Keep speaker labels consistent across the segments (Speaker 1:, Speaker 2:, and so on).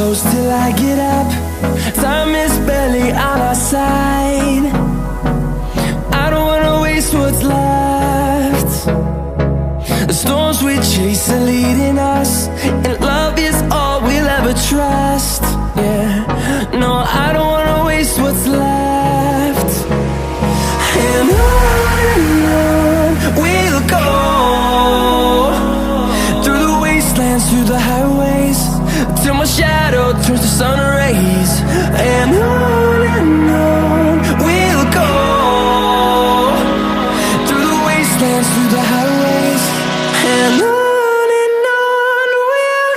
Speaker 1: close till I get up. Time is barely on our side. I don't wanna waste what's left. The storms we chase are leading us, and love is all we'll ever trust. Yeah, no, I don't wanna waste what's left. And on we'll go, through the wastelands, through the highways, till my shadow turns to sun rays. And on we'll go, through the wastelands, through the highways, and on we'll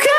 Speaker 1: go.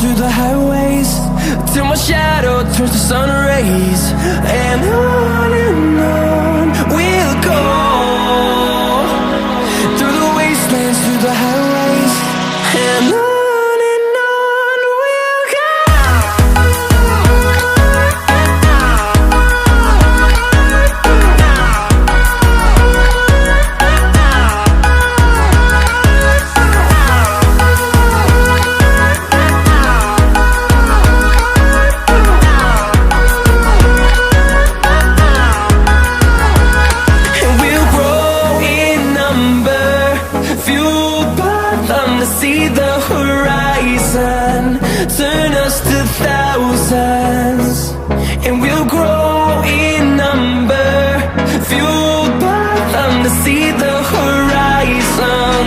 Speaker 1: Through the highways, till my shadow turns to sun rays. And on we'll go, through the wastelands, through the highways, and on we'll go. See the horizon, turn us to thousands, and we'll grow in number, fueled by them. To see the horizon,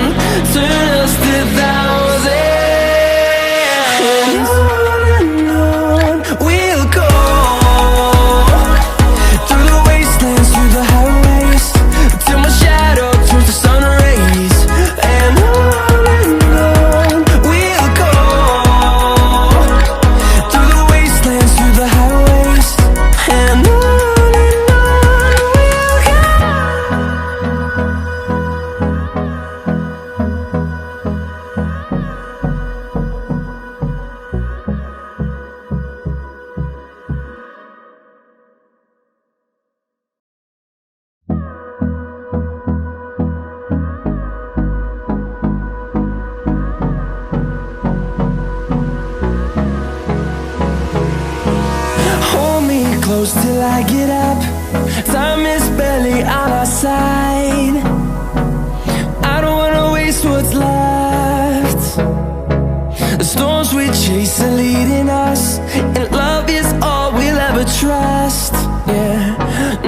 Speaker 1: turn us to thousands, and on we'll go, through the wastelands, through the highways, till my shadow turns to sun rays. And close till I get up. Time is barely on our side. I don't wanna waste what's left. The storms we chase are leading us, and love is all we'll ever trust. Yeah,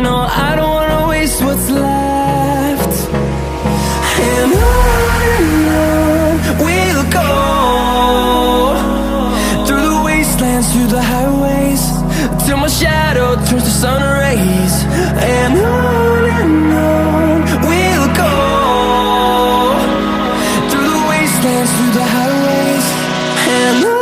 Speaker 1: no, I don't wanna waste what's left. And on we'll go, through the wastelands, through the highways, till my shadow turns to sun rays. And on we'll go, through the wastelands, through the highways, and on.